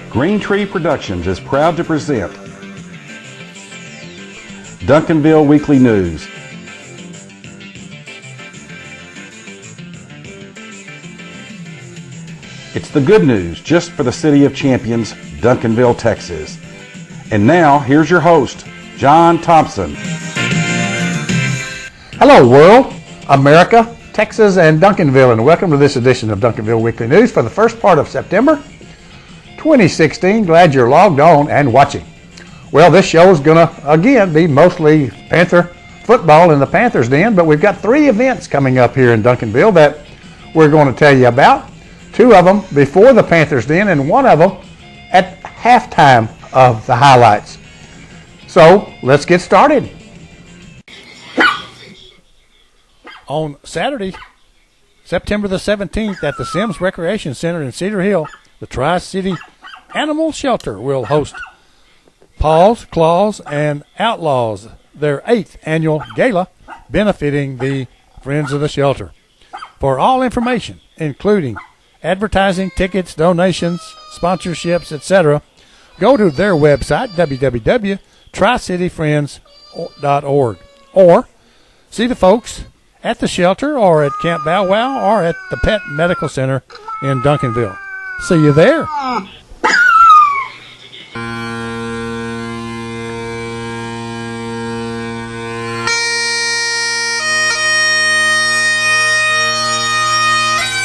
Green Tree Productions is proud to present Duncanville Weekly News. It's the good news just for the City of Champions, Duncanville, Texas. And now, here's your host, John Thompson. Hello, world, America, Texas, and Duncanville, and welcome to this edition of Duncanville Weekly News for the first part of September 2016. Glad you're logged on and watching. Well, this show is going to, again, be mostly Panther football in the Panthers den, but we've got 3 events coming up here in Duncanville that we're going to tell you about. 2 of them before the Panthers den, and 1 of them at halftime of the highlights. So, let's get started. On Saturday, September the 17th, at the Sims Recreation Center in Cedar Hill, the Tri-City Animal Shelter will host Paws, Claws, and Outlaws, their 8th annual gala benefiting the Friends of the Shelter. For all information, including advertising, tickets, donations, sponsorships, etc., go to their website, www.tricityfriends.org, or see the folks at the shelter or at Camp Bow Wow or at the Pet Medical Center in Duncanville. See you there.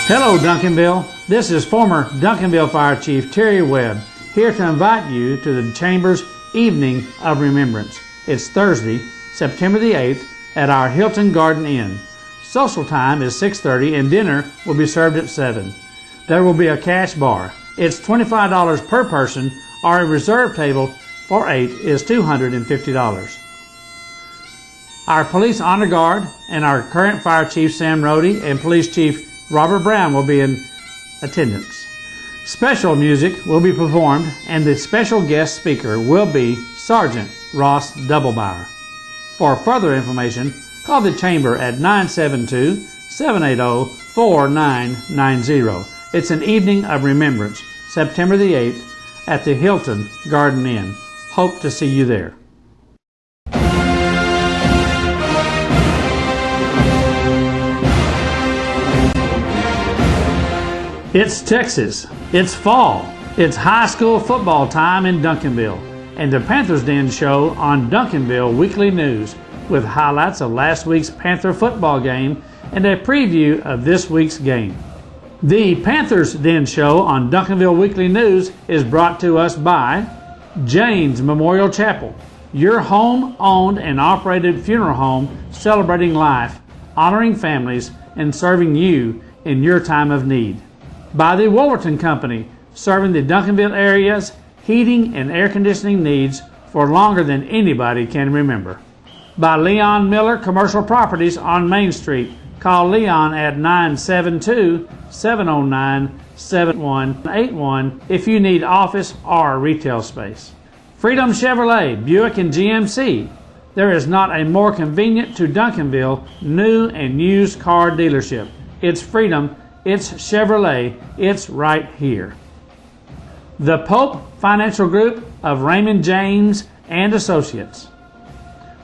Hello, Duncanville. This is former Duncanville Fire Chief Terry Webb, here to invite you to the Chamber's Evening of Remembrance. It's Thursday, September the 8th, at our Hilton Garden Inn. Social time is 6:30 and dinner will be served at 7. There will be a cash bar. It's $25 per person, or a reserve table for 8 is $250. Our police honor guard and our current Fire Chief Sam Rhodey and Police Chief Robert Brown will be in attendance. Special music will be performed, and the special guest speaker will be Sergeant Ross Doublebauer. For further information, call the Chamber at 972-780-4990. It's an evening of remembrance, September the 8th, at the Hilton Garden Inn. Hope to see you there. It's Texas. It's fall. It's high school football time in Duncanville, and the Panthers Den Show on Duncanville Weekly News, with highlights of last week's Panther football game and a preview of this week's game. The Panthers Den Show on Duncanville Weekly News is brought to us by Jane's Memorial Chapel, your home-owned and operated funeral home celebrating life, honoring families, and serving you in your time of need. By the Wolverton Company, serving the Duncanville area's heating and air conditioning needs for longer than anybody can remember. By Leon Miller Commercial Properties on Main Street. Call Leon at 972-709-7181 if you need office or retail space. Freedom Chevrolet, Buick and GMC. There is not a more convenient to Duncanville new and used car dealership. It's Freedom, it's Chevrolet, it's right here. The Pope Financial Group of Raymond James and Associates.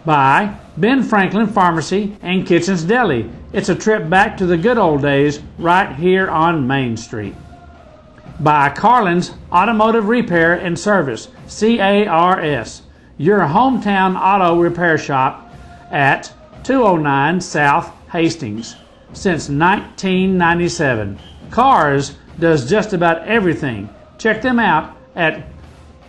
By Ben Franklin Pharmacy and Kitchens Deli. It's a trip back to the good old days right here on Main Street. By Carlin's Automotive Repair and Service, CARS, your hometown auto repair shop at 209 South Hastings. Since 1997, CARS does just about everything. Check them out at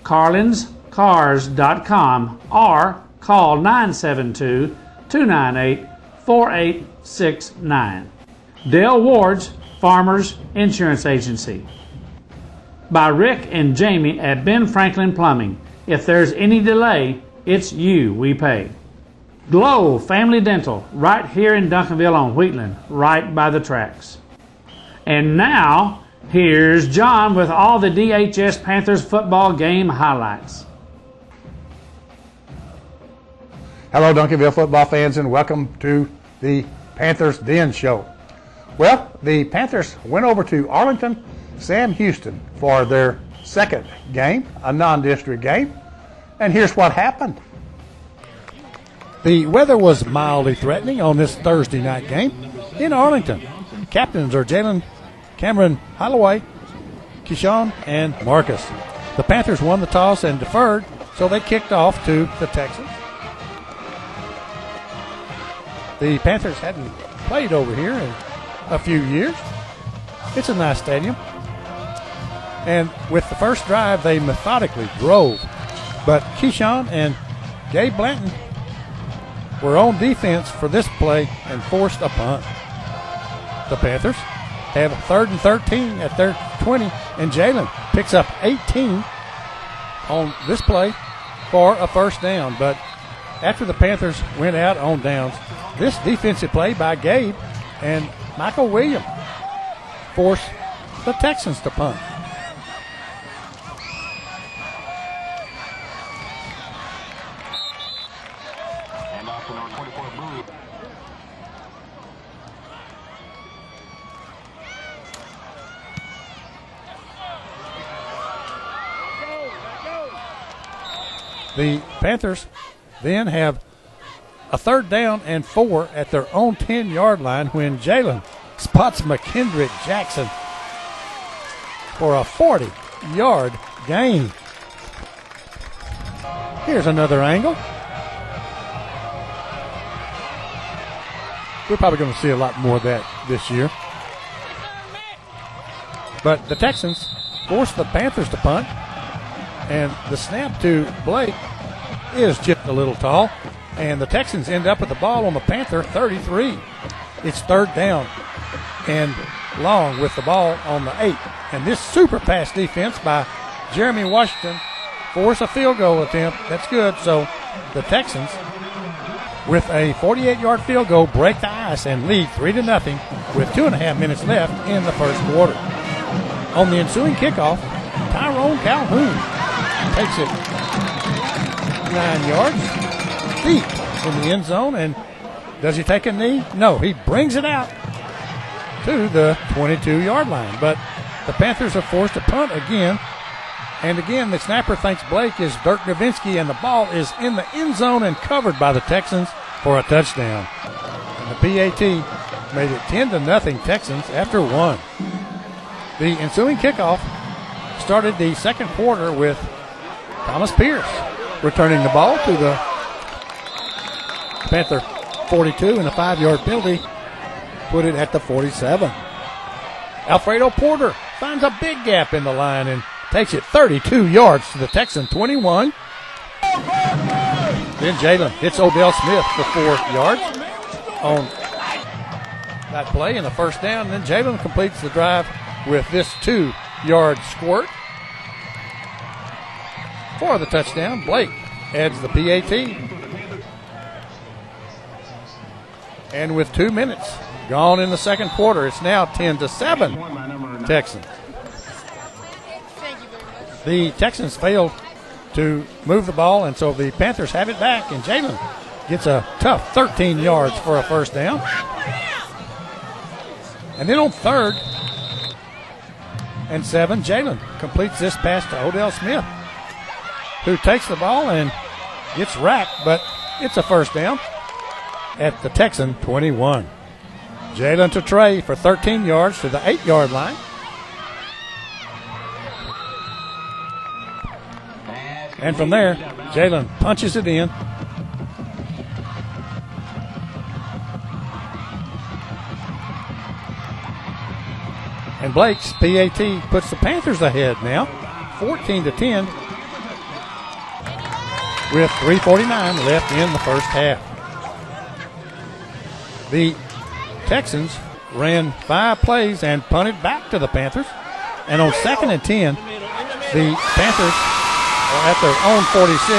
carlinscars.com or call 972-298-4869. Dale Ward's Farmers Insurance Agency. By Rick and Jamie at Ben Franklin Plumbing. If there's any delay, it's you we pay. Glow Family Dental, right here in Duncanville on Wheatland, right by the tracks. And now, here's John with all the DHS Panthers football game highlights. Hello, Duncanville football fans, and welcome to the Panthers Den Show. Well, the Panthers went over to Arlington Sam Houston for their second game, a non-district game, and here's what happened. The weather was mildly threatening on this Thursday night game in Arlington. Captains are Jalen, Cameron Holloway, Keyshawn, and Marcus. The Panthers won the toss and deferred, so they kicked off to the Texans. The Panthers hadn't played over here in a few years. It's a nice stadium. And with the first drive, they methodically drove. But Keyshawn and Gabe Blanton were on defense for this play and forced a punt. The Panthers have 3rd and 13 at their 20, and Jalen picks up 18 on this play for a first down. But after the Panthers went out on downs, this defensive play by Gabe and Michael Williams forced the Texans to punt. The Panthers then have a 3rd down and 4 at their own 10-yard line when Jalen spots McKendrick Jackson for a 40-yard gain. Here's another angle. We're probably going to see a lot more of that this year. But the Texans force the Panthers to punt, and the snap to Blake is just a little tall, and the Texans end up with the ball on the Panther 33. It's 3rd down and long with the ball on the 8. And this super pass defense by Jeremy Washington force a field goal attempt. That's good. So the Texans, with a 48-yard field goal, break the ice and lead 3-0 with 2.5 minutes left in the first quarter. On the ensuing kickoff, Tyrone Calhoun takes it 9 yards deep in the end zone. And does he take a knee? No, he brings it out to the 22-yard line. But the Panthers are forced to punt again. And again, the snapper thinks Blake is Dirk Nowitzki, and the ball is in the end zone and covered by the Texans for a touchdown. And the PAT made it 10-0 Texans after 1. The ensuing kickoff started the second quarter with Thomas Pierce returning the ball to the Panther 42, and a 5-yard penalty put it at the 47. Alfredo Porter finds a big gap in the line and takes it 32 yards to the Texan 21. Then Jalen hits Odell Smith for 4 yards on that play and a first down. And then Jalen completes the drive with this 2-yard squirt for the touchdown. Blake adds the PAT. And with 2 minutes gone in the second quarter, it's now 10-7 Texans. The Texans failed to move the ball, and so the Panthers have it back, and Jalen gets a tough 13 yards for a first down. And then on 3rd and 7, Jalen completes this pass to Odell Smith, who takes the ball and gets racked, but it's a first down at the Texan 21. Jalen to Trey for 13 yards to the 8-yard line. And from there, Jalen punches it in. And Blake's PAT puts the Panthers ahead now, 14-10, with 3:49 left in the first half. The Texans ran 5 plays and punted back to the Panthers. And on 2nd and 10, the Panthers are at their own 46,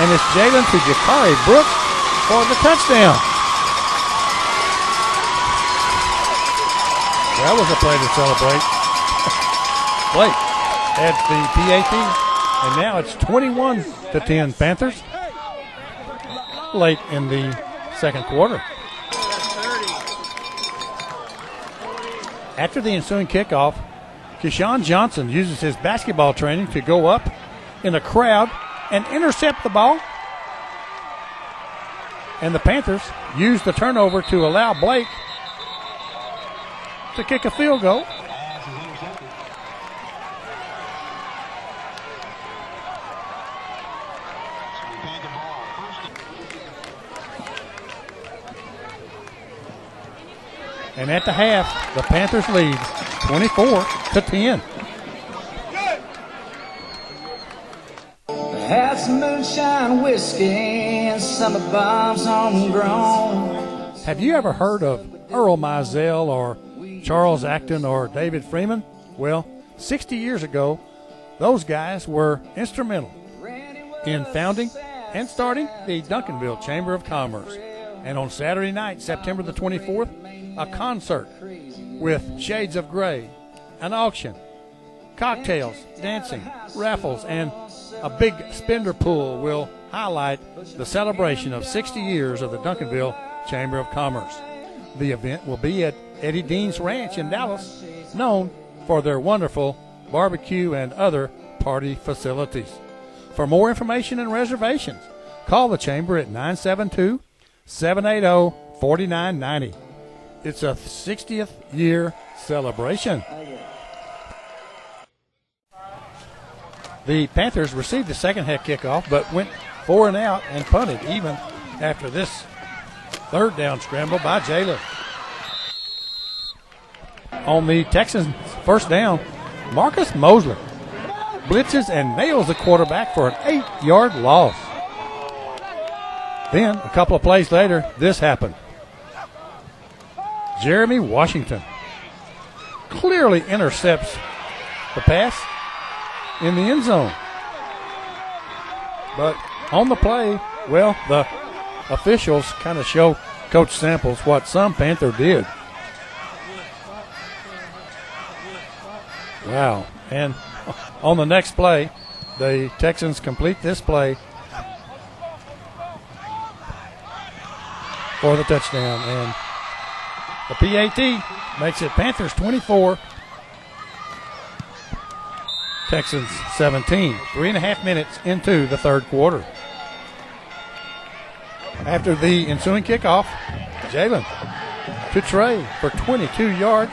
and it's Jalen to Jakari Brooks for the touchdown. That was a play to celebrate. Blake at the PAT, and now it's 21-10 Panthers late in the second quarter. After the ensuing kickoff, Keyshawn Johnson uses his basketball training to go up in the crowd and intercept the ball. And the Panthers use the turnover to allow Blake to kick a field goal. And at the half, the Panthers lead 24-10. Had some moonshine whiskey and summer bombs homegrown. Have you ever heard of Earl Mizell or Charles Acton or David Freeman? Well, 60 years ago, those guys were instrumental in founding and starting the Duncanville Chamber of Commerce. And on Saturday night, September the 24th, a concert with Shades of Grey, an auction, cocktails, dancing, raffles, and a big spender pool will highlight the celebration of 60 years of the Duncanville Chamber of Commerce. The event will be at Eddie Dean's Ranch in Dallas, known for their wonderful barbecue and other party facilities. For more information and reservations, call the Chamber at 972-780-4990. It's a 60th year celebration. The Panthers received the second half kickoff, but went 4 and out and punted even after this third down scramble by Jalen. On the Texans' first down, Marcus Mosley blitzes and nails the quarterback for an 8-yard loss. Then, a couple of plays later, this happened. Jeremy Washington clearly intercepts the pass in the end zone. But on the play, well, the officials kind of show Coach Samples what some Panther did. Wow. And on the next play, the Texans complete this play for the touchdown. And the PAT makes it Panthers 24, Texans 17. 3.5 minutes into the third quarter. After the ensuing kickoff, Jalen to Trey for 22 yards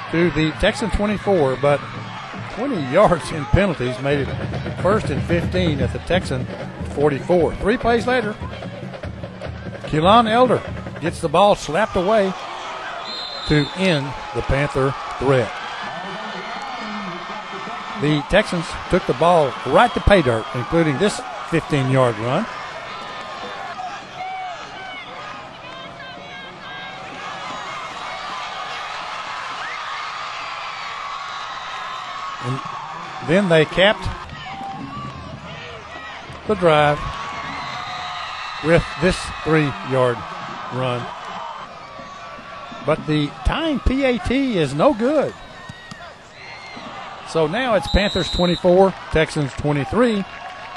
to the Texan 24, but 20 yards in penalties made it first and 15 at the Texan 44. 3 plays later, Keelan Elder gets the ball slapped away to end the Panther threat. The Texans took the ball right to pay dirt, including this 15-yard run. And then they capped the drive with this 3-yard run. But the tying PAT is no good. So now it's Panthers 24, Texans 23,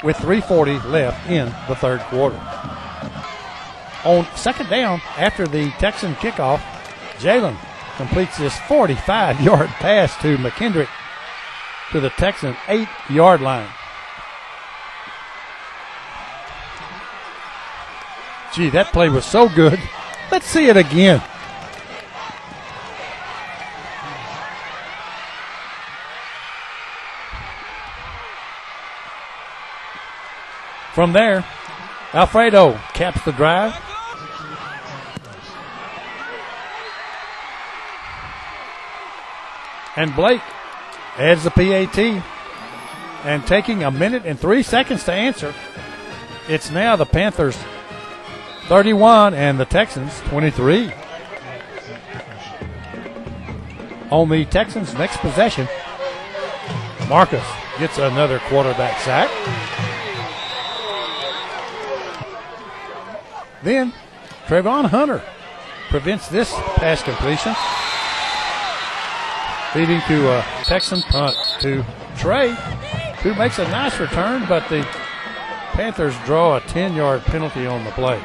with 3:40 left in the third quarter. On second down, after the Texan kickoff, Jalen completes this 45-yard pass to McKendrick to the Texan 8-yard line. Gee, that play was so good. Let's see it again. From there, Alfredo caps the drive. And Blake adds the PAT. And taking 1 minute and 3 seconds to answer, it's now the Panthers 31 and the Texans 23. On the Texans' next possession, Marcus gets another quarterback sack. Then Trayvon Hunter prevents this pass completion, leading to a Texan punt to Trey, who makes a nice return, but the Panthers draw a 10-yard penalty on the play.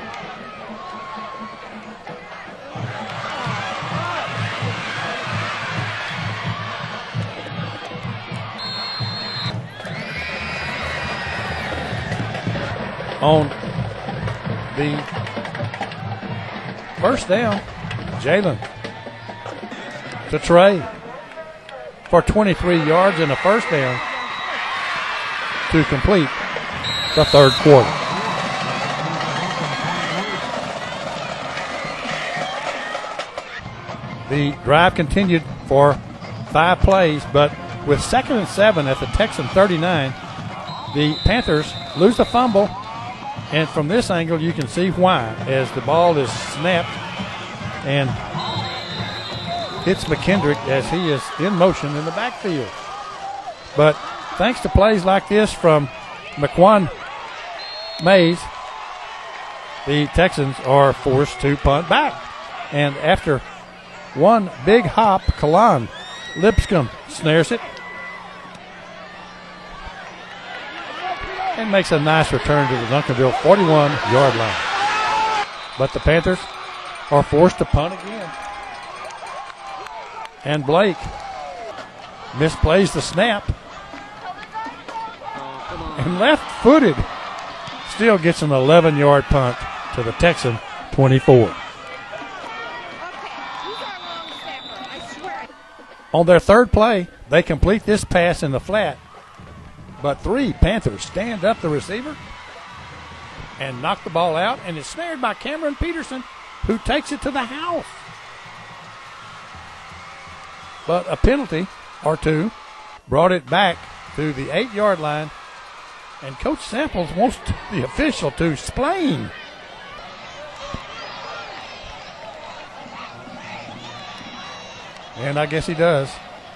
on the first down. Jalen to Trey for 23 yards and a first down to complete the third quarter. The drive continued for 5 plays, but with 2nd and 7 at the Texan 39, the Panthers lose the fumble, and from this angle you can see why, as the ball is snapped and hits McKendrick as he is in motion in the backfield. But thanks to plays like this from McQuan Mays, the Texans are forced to punt back. And after one big hop, Kalan Lipscomb snares it and makes a nice return to the Duncanville 41-yard line. But the Panthers are forced to punt again. And Blake misplays the snap. And left-footed still gets an 11-yard punt to the Texan 24. On their third play, they complete this pass in the flat, but 3 Panthers stand up the receiver and knock the ball out, and it's snared by Cameron Peterson, who takes it to the house. But a penalty or two brought it back to the 8-yard line, and Coach Samples wants the official to explain. And I guess he does.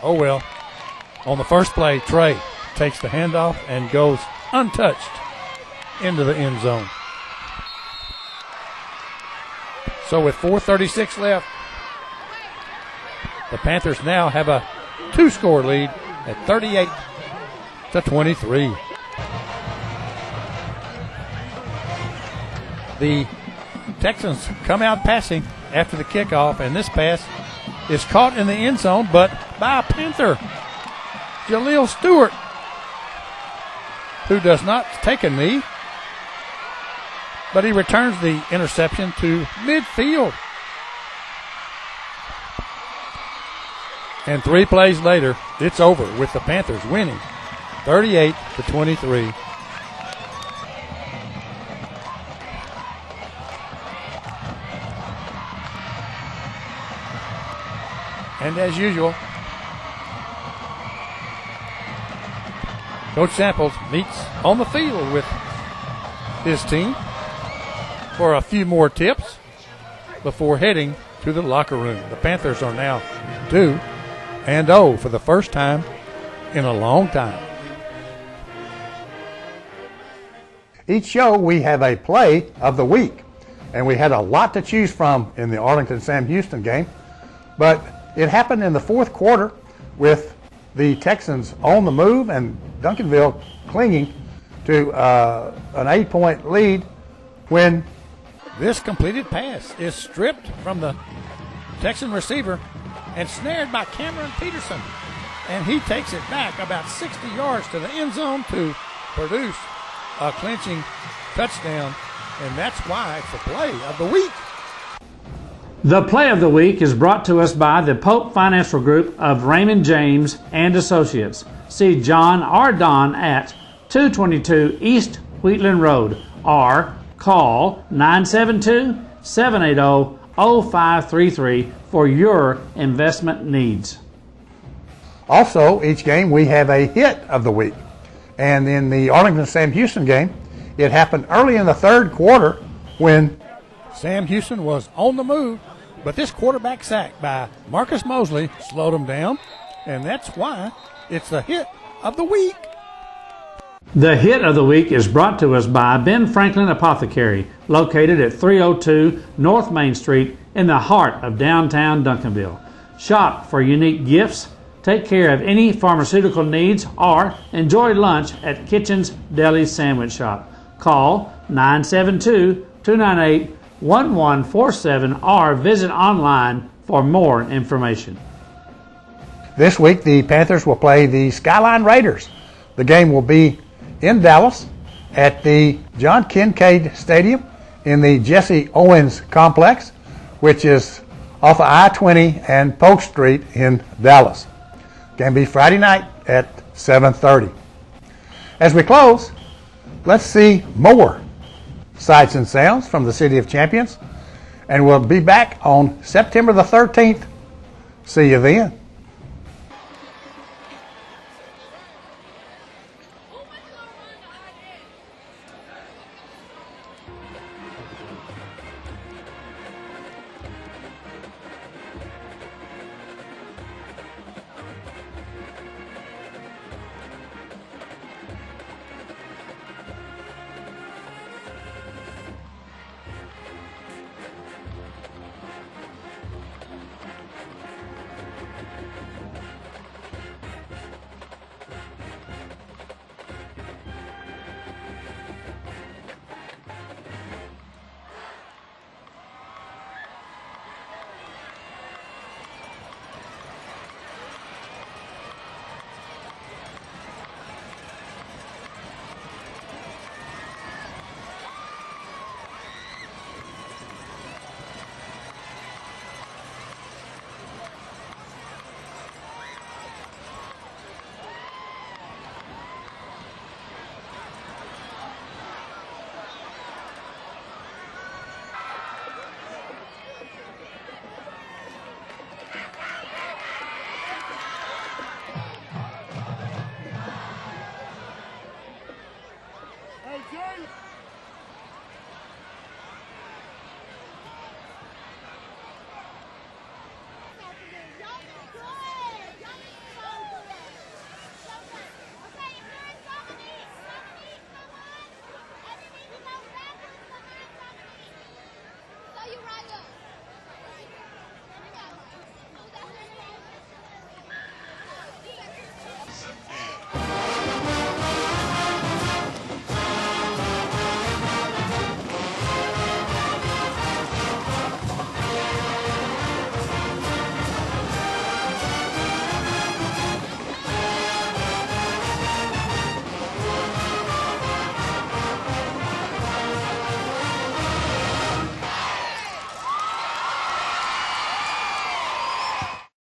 Oh, well. On the first play, Trey takes the handoff and goes untouched into the end zone. So with 4:36 left, the Panthers now have a 2-score lead at 38-23. The Texans come out passing after the kickoff, and this pass is caught in the end zone, but by a Panther, Jaleel Stewart, who does not take a knee, but he returns the interception to midfield. And 3 plays later, it's over with the Panthers winning 38-23. And as usual, Coach Samples meets on the field with his team for a few more tips before heading to the locker room. The Panthers are now 2-0 for the first time in a long time. Each show we have a play of the week, and we had a lot to choose from in the Arlington Sam Houston game, but it happened in the fourth quarter with the Texans on the move and Duncanville clinging to an 8-point lead when this completed pass is stripped from the Texan receiver and snared by Cameron Peterson. And he takes it back about 60 yards to the end zone to produce a clinching touchdown. And that's why it's the play of the week. The play of the week is brought to us by the Pope Financial Group of Raymond James and Associates. See John or Don at 222 East Wheatland Road or call 972-780-0533 for your investment needs. also each game we have a hit of the week. And in the Arlington Sam Houston game, it happened early in the third quarter when Sam Houston was on the move, but this quarterback sack by Marcus Mosley slowed him down, and that's why it's the hit of the week. The hit of the week is brought to us by Ben Franklin Apothecary, located at 302 North Main Street in the heart of downtown Duncanville. Shop for unique gifts, take care of any pharmaceutical needs, or enjoy lunch at Kitchen's Deli Sandwich Shop. Call 972-298-1147 or visit online for more information. this week the Panthers will play the Skyline Raiders. The game will be in Dallas, at the John Kincaid Stadium in the Jesse Owens Complex, which is off of I-20 and Polk Street in Dallas. Can be Friday night at 7:30. As we close, let's see more sights and sounds from the City of Champions, and we'll be back on September the 13th. See you then.